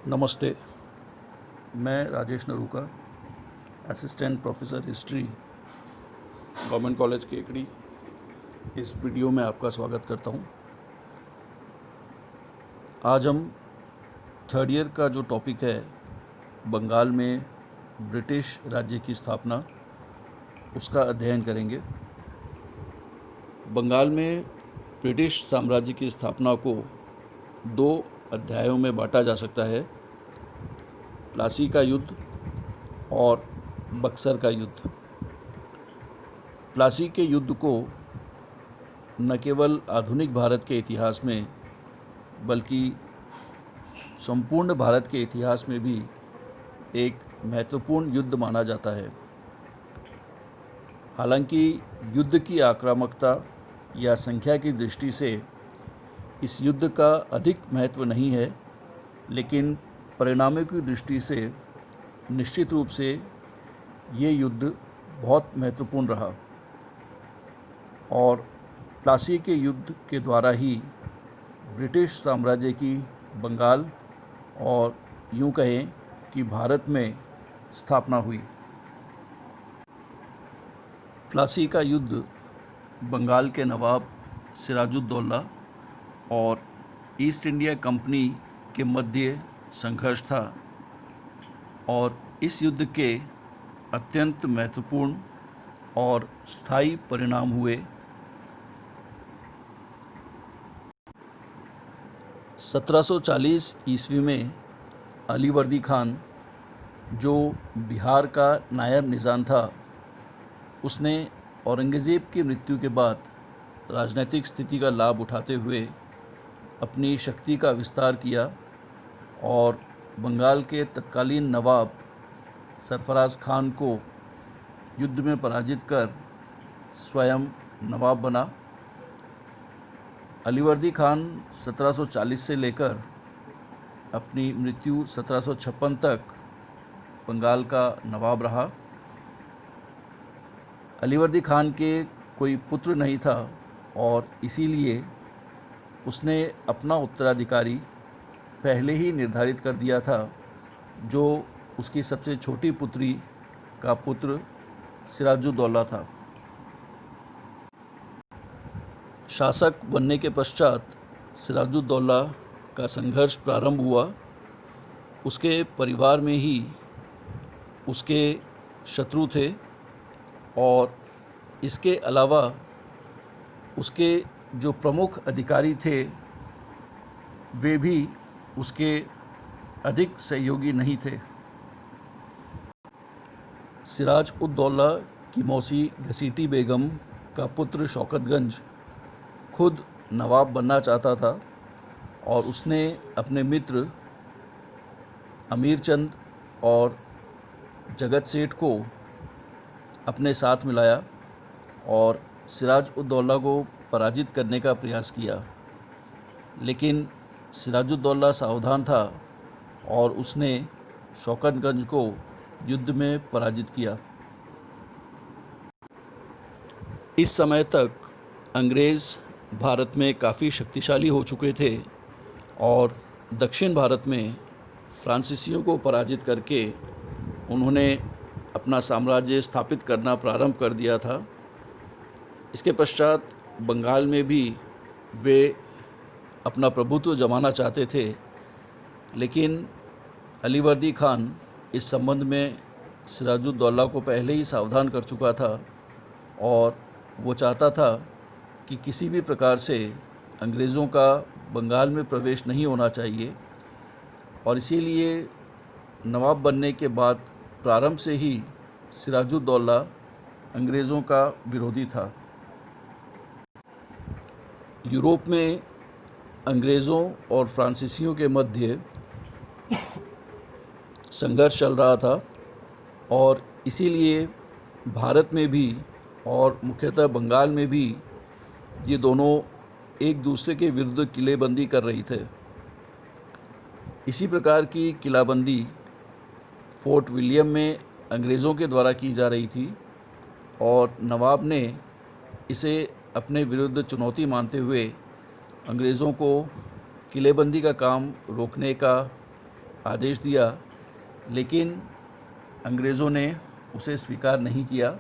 नमस्ते। मैं Rajesh Naruka, assistant professor history, government college Kekri, इस वीडियो में आपका स्वागत करता हूं। आज हम थर्ड ईयर का जो टॉपिक है, बंगाल में ब्रिटिश राज्य की स्थापना, उसका अध्ययन करेंगे। बंगाल में ब्रिटिश साम्राज्य की स्थापना को दो अध्यायों में बांटा जा सकता है: प्लासी का युद्ध और बक्सर का युद्ध। प्लासी के युद्ध को न केवल आधुनिक भारत के इतिहास में बल्कि संपूर्ण भारत के इतिहास में भी एक महत्वपूर्ण युद्ध माना जाता है। हालांकि युद्ध की आक्रामकता या संख्या की दृष्टि से इस युद्ध का अधिक महत्व नहीं है, लेकिन परिणामों की दृष्टि से निश्चित रूप से ये युद्ध बहुत महत्वपूर्ण रहा और प्लासी के युद्ध के द्वारा ही ब्रिटिश साम्राज्य की बंगाल और यूँ कहें कि भारत में स्थापना हुई। प्लासी का युद्ध बंगाल के नवाब सिराजुद्दौला और ईस्ट इंडिया कंपनी के मध्य संघर्ष था और इस युद्ध के अत्यंत महत्वपूर्ण और स्थायी परिणाम हुए। 1740 ईस्वी में अलीवर्दी खान, जो बिहार का नायब निज़ाम था, उसने औरंगज़ेब की मृत्यु के बाद राजनीतिक स्थिति का लाभ उठाते हुए अपनी शक्ति का विस्तार किया और बंगाल के तत्कालीन नवाब सरफराज खान को युद्ध में पराजित कर स्वयं नवाब बना। अलीवर्दी खान 1740 से लेकर अपनी मृत्यु 1756 तक बंगाल का नवाब रहा। अलीवर्दी खान के कोई पुत्र नहीं था और इसीलिए उसने अपना उत्तराधिकारी पहले ही निर्धारित कर दिया था, जो उसकी सबसे छोटी पुत्री का पुत्र सिराजुद्दौला था। शासक बनने के पश्चात सिराजुद्दौला का संघर्ष प्रारंभ हुआ। उसके परिवार में ही उसके शत्रु थे और इसके अलावा उसके जो प्रमुख अधिकारी थे वे भी उसके अधिक सहयोगी नहीं थे। सिराज-उद-दौला की मौसी घसीटी बेगम का पुत्र शौकतगंज खुद नवाब बनना चाहता था और उसने अपने मित्र अमीर चंद और जगत सेठ को अपने साथ मिलाया और सिराज-उद-दौला को पराजित करने का प्रयास किया, लेकिन सिराजुद्दौला सावधान था और उसने शौकतगंज को युद्ध में पराजित किया। इस समय तक अंग्रेज़ भारत में काफ़ी शक्तिशाली हो चुके थे और दक्षिण भारत में फ्रांसीसियों को पराजित करके उन्होंने अपना साम्राज्य स्थापित करना प्रारंभ कर दिया था। इसके पश्चात बंगाल में भी वे अपना प्रभुत्व जमाना चाहते थे, लेकिन अलीवर्दी खान इस संबंध में सिराजुद्दौला को पहले ही सावधान कर चुका था और वो चाहता था कि किसी भी प्रकार से अंग्रेज़ों का बंगाल में प्रवेश नहीं होना चाहिए और इसीलिए नवाब बनने के बाद प्रारंभ से ही सिराजुद्दौला अंग्रेज़ों का विरोधी था। यूरोप में अंग्रेज़ों और फ्रांसीसियों के मध्य संघर्ष चल रहा था और इसीलिए भारत में भी और मुख्यतः बंगाल में भी ये दोनों एक दूसरे के विरुद्ध किलेबंदी कर रही थे। इसी प्रकार की किलाबंदी फोर्ट विलियम में अंग्रेज़ों के द्वारा की जा रही थी और नवाब ने इसे अपने विरुद्ध चुनौती मानते हुए अंग्रेज़ों को किलेबंदी का काम रोकने का आदेश दिया, लेकिन अंग्रेज़ों ने उसे स्वीकार नहीं किया,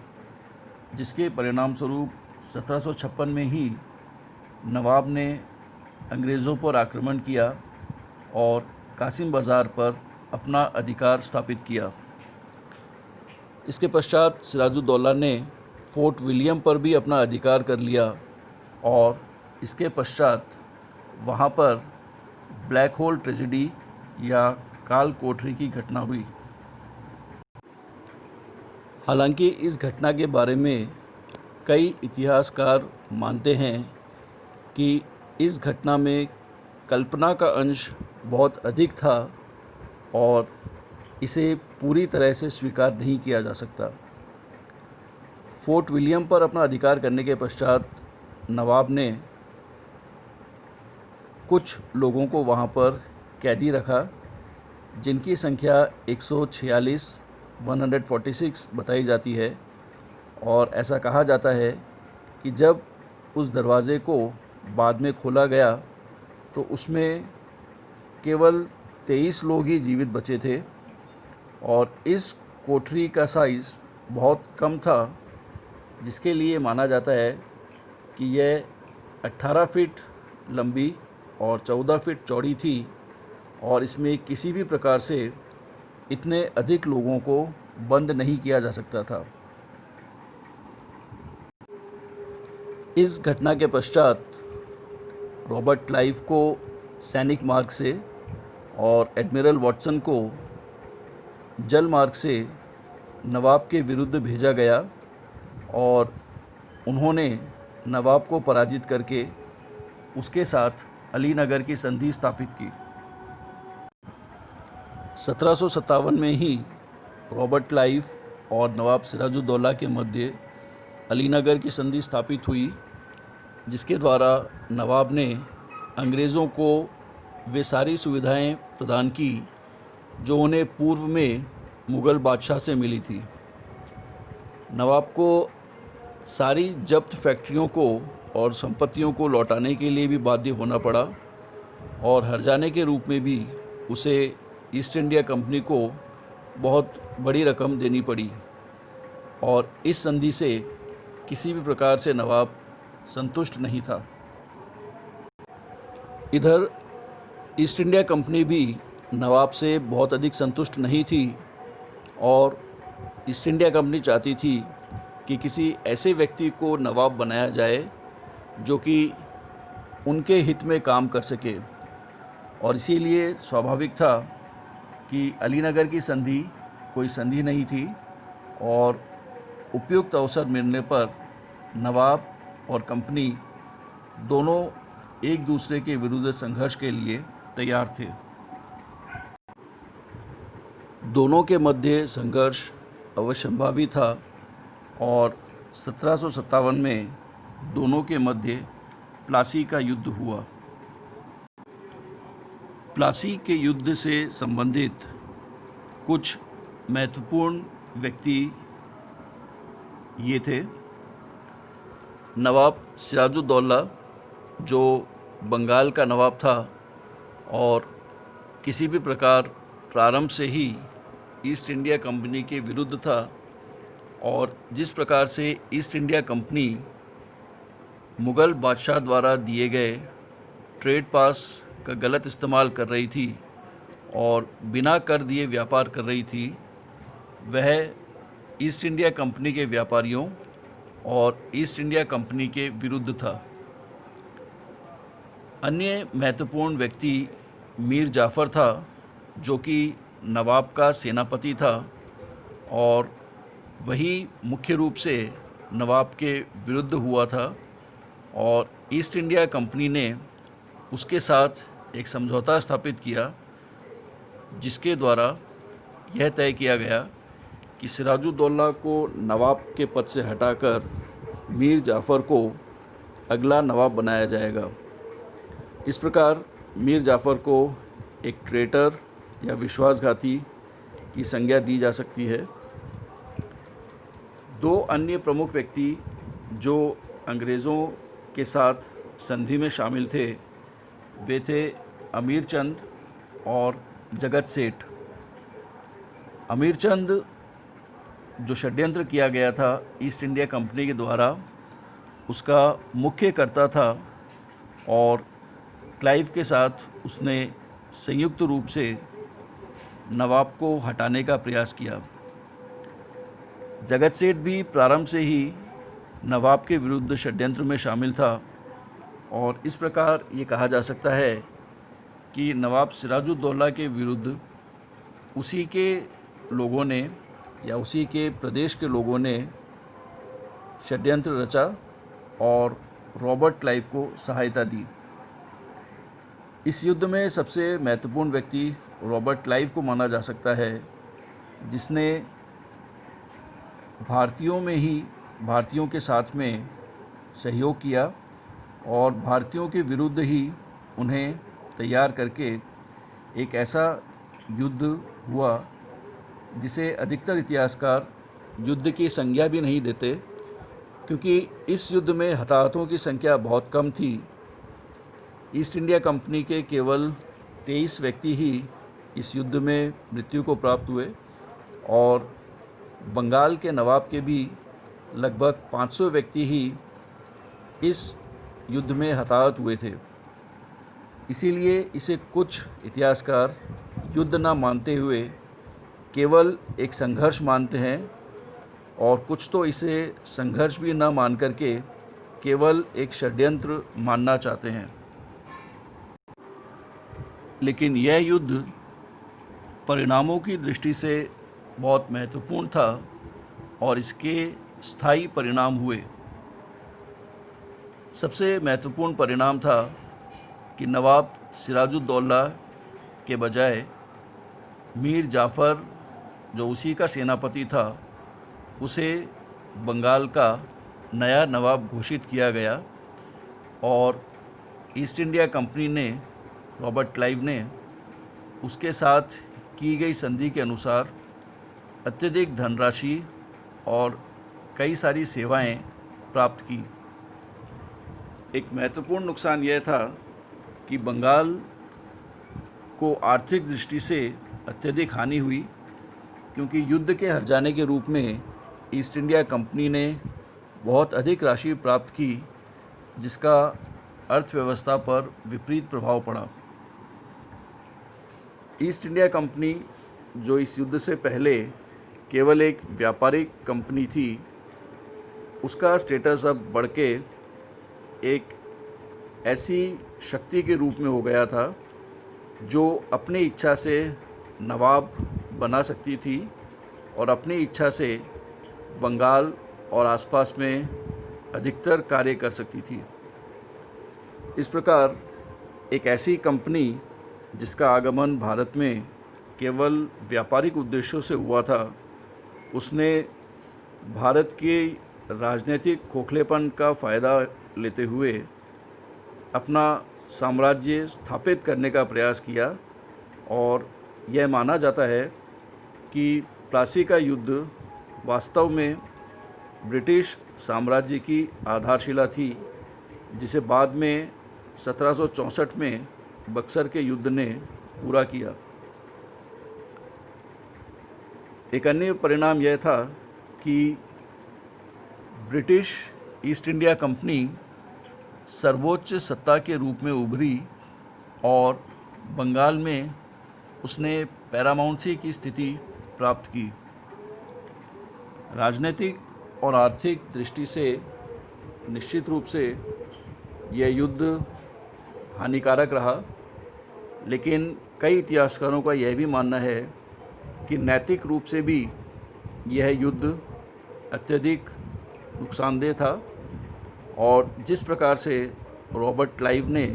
जिसके परिणाम स्वरूप 1756 में ही नवाब ने अंग्रेज़ों पर आक्रमण किया और कासिम बाज़ार पर अपना अधिकार स्थापित किया। इसके पश्चात सिराजुद्दौला ने फोर्ट विलियम पर भी अपना अधिकार कर लिया और इसके पश्चात वहाँ पर ब्लैक होल ट्रेजेडी या काल कोठरी की घटना हुई। हालांकि इस घटना के बारे में कई इतिहासकार मानते हैं कि इस घटना में कल्पना का अंश बहुत अधिक था और इसे पूरी तरह से स्वीकार नहीं किया जा सकता। फोर्ट विलियम पर अपना अधिकार करने के पश्चात नवाब ने कुछ लोगों को वहाँ पर कैदी रखा, जिनकी संख्या 146 बताई जाती है। और ऐसा कहा जाता है कि जब उस दरवाज़े को बाद में खोला गया तो उसमें केवल 23 लोग ही जीवित बचे थे और इस कोठरी का साइज़ बहुत कम था, जिसके लिए माना जाता है कि यह 18 फीट लंबी और 14 फीट चौड़ी थी और इसमें किसी भी प्रकार से इतने अधिक लोगों को बंद नहीं किया जा सकता था। इस घटना के पश्चात रॉबर्ट क्लाइव को सैनिक मार्ग से और एडमिरल वॉटसन को जल मार्ग से नवाब के विरुद्ध भेजा गया और उन्होंने नवाब को पराजित करके उसके साथ अलीनगर की संधि स्थापित की। 1757 में ही रॉबर्ट क्लाइव और नवाब सिराजुद्दौला के मध्य अलीनगर की संधि स्थापित हुई, जिसके द्वारा नवाब ने अंग्रेज़ों को वे सारी सुविधाएं प्रदान की जो उन्हें पूर्व में मुग़ल बादशाह से मिली थी। नवाब को सारी जब्त फैक्ट्रियों को और संपत्तियों को लौटाने के लिए भी बाध्य होना पड़ा और हर्जाने के रूप में भी उसे ईस्ट इंडिया कंपनी को बहुत बड़ी रकम देनी पड़ी और इस संधि से किसी भी प्रकार से नवाब संतुष्ट नहीं था। इधर ईस्ट इंडिया कंपनी भी नवाब से बहुत अधिक संतुष्ट नहीं थी और ईस्ट इंडिया कंपनी चाहती थी कि किसी ऐसे व्यक्ति को नवाब बनाया जाए जो कि उनके हित में काम कर सके और इसीलिए स्वाभाविक था कि अलीनगर की संधि कोई संधि नहीं थी और उपयुक्त अवसर मिलने पर नवाब और कंपनी दोनों एक दूसरे के विरुद्ध संघर्ष के लिए तैयार थे। दोनों के मध्य संघर्ष अवश्यंभावी था और 1757 में दोनों के मध्य प्लासी का युद्ध हुआ। प्लासी के युद्ध से संबंधित कुछ महत्वपूर्ण व्यक्ति ये थे। नवाब सिराजुद्दौला, जो बंगाल का नवाब था और किसी भी प्रकार प्रारंभ से ही ईस्ट इंडिया कंपनी के विरुद्ध था और जिस प्रकार से ईस्ट इंडिया कंपनी मुग़ल बादशाह द्वारा दिए गए ट्रेड पास का गलत इस्तेमाल कर रही थी और बिना कर दिए व्यापार कर रही थी, वह ईस्ट इंडिया कंपनी के व्यापारियों और ईस्ट इंडिया कंपनी के विरुद्ध था। अन्य महत्वपूर्ण व्यक्ति मीर जाफ़र था, जो कि नवाब का सेनापति था और वही मुख्य रूप से नवाब के विरुद्ध हुआ था और ईस्ट इंडिया कंपनी ने उसके साथ एक समझौता स्थापित किया, जिसके द्वारा यह तय किया गया कि सिराजुद्दौला को नवाब के पद से हटाकर मीर जाफ़र को अगला नवाब बनाया जाएगा। इस प्रकार मीर जाफ़र को एक ट्रेटर या विश्वासघाती की संज्ञा दी जा सकती है। दो अन्य प्रमुख व्यक्ति जो अंग्रेज़ों के साथ संधि में शामिल थे, वे थे अमीर चंद और जगत सेठ। अमीरचंद जो षड्यंत्र किया गया था ईस्ट इंडिया कंपनी के द्वारा, उसका मुख्य कर्ता था और क्लाइव के साथ उसने संयुक्त रूप से नवाब को हटाने का प्रयास किया। जगत सेठ भी प्रारंभ से ही नवाब के विरुद्ध षड्यंत्र में शामिल था और इस प्रकार ये कहा जा सकता है कि नवाब सिराजुद्दौला के विरुद्ध उसी के लोगों ने या उसी के प्रदेश के लोगों ने षड्यंत्र रचा और रॉबर्ट क्लाइव को सहायता दी। इस युद्ध में सबसे महत्वपूर्ण व्यक्ति रॉबर्ट क्लाइव को माना जा सकता है, जिसने भारतीयों के साथ में सहयोग किया और भारतीयों के विरुद्ध ही उन्हें तैयार करके एक ऐसा युद्ध हुआ जिसे अधिकतर इतिहासकार युद्ध की संज्ञा भी नहीं देते, क्योंकि इस युद्ध में हताहतों की संख्या बहुत कम थी। ईस्ट इंडिया कंपनी के केवल 23 व्यक्ति ही इस युद्ध में मृत्यु को प्राप्त हुए और बंगाल के नवाब के भी लगभग 500 व्यक्ति ही इस युद्ध में हताहत हुए थे। इसीलिए इसे कुछ इतिहासकार युद्ध ना मानते हुए केवल एक संघर्ष मानते हैं और कुछ तो इसे संघर्ष भी ना मान करके केवल एक षड्यंत्र मानना चाहते हैं। लेकिन यह युद्ध परिणामों की दृष्टि से बहुत महत्वपूर्ण था और इसके स्थायी परिणाम हुए। सबसे महत्वपूर्ण परिणाम था कि नवाब सिराजुद्दौला के बजाय मीर जाफ़र, जो उसी का सेनापति था, उसे बंगाल का नया नवाब घोषित किया गया और ईस्ट इंडिया कंपनी ने, रॉबर्ट क्लाइव ने, उसके साथ की गई संधि के अनुसार अत्यधिक धनराशि और कई सारी सेवाएं प्राप्त की। एक महत्वपूर्ण नुकसान यह था कि बंगाल को आर्थिक दृष्टि से अत्यधिक हानि हुई, क्योंकि युद्ध के हार जाने के रूप में ईस्ट इंडिया कंपनी ने बहुत अधिक राशि प्राप्त की, जिसका अर्थव्यवस्था पर विपरीत प्रभाव पड़ा। ईस्ट इंडिया कंपनी, जो इस युद्ध से पहले केवल एक व्यापारिक कंपनी थी, उसका स्टेटस अब बढ़ के एक ऐसी शक्ति के रूप में हो गया था जो अपनी इच्छा से नवाब बना सकती थी और अपनी इच्छा से बंगाल और आसपास में अधिकतर कार्य कर सकती थी। इस प्रकार एक ऐसी कंपनी जिसका आगमन भारत में केवल व्यापारिक उद्देश्यों से हुआ था, उसने भारत के राजनीतिक खोखलेपन का फ़ायदा लेते हुए अपना साम्राज्य स्थापित करने का प्रयास किया और यह माना जाता है कि प्लासी का युद्ध वास्तव में ब्रिटिश साम्राज्य की आधारशिला थी, जिसे बाद में 1764 में बक्सर के युद्ध ने पूरा किया। एक अन्य परिणाम यह था कि ब्रिटिश ईस्ट इंडिया कंपनी सर्वोच्च सत्ता के रूप में उभरी और बंगाल में उसने पैरामाउंसी की स्थिति प्राप्त की। राजनीतिक और आर्थिक दृष्टि से निश्चित रूप से यह युद्ध हानिकारक रहा, लेकिन कई इतिहासकारों का यह भी मानना है कि नैतिक रूप से भी यह युद्ध अत्यधिक नुकसानदेह था और जिस प्रकार से रॉबर्ट क्लाइव ने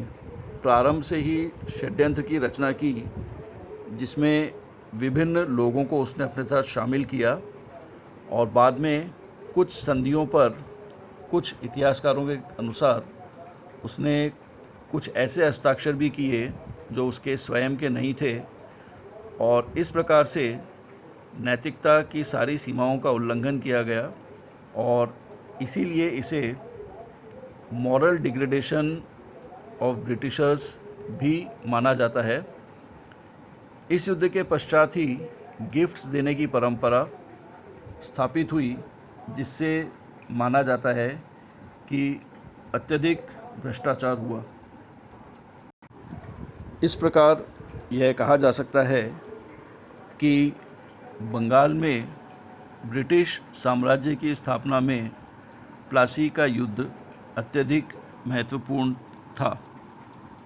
प्रारंभ से ही षड्यंत्र की रचना की, जिसमें विभिन्न लोगों को उसने अपने साथ शामिल किया और बाद में कुछ संधियों पर कुछ इतिहासकारों के अनुसार उसने कुछ ऐसे हस्ताक्षर भी किए जो उसके स्वयं के नहीं थे और इस प्रकार से नैतिकता की सारी सीमाओं का उल्लंघन किया गया और इसीलिए इसे मॉरल डिग्रेडेशन ऑफ ब्रिटिशर्स भी माना जाता है। इस युद्ध के पश्चात ही गिफ्ट्स देने की परंपरा स्थापित हुई, जिससे माना जाता है कि अत्यधिक भ्रष्टाचार हुआ। इस प्रकार यह कहा जा सकता है कि बंगाल में ब्रिटिश साम्राज्य की स्थापना में प्लासी का युद्ध अत्यधिक महत्वपूर्ण था।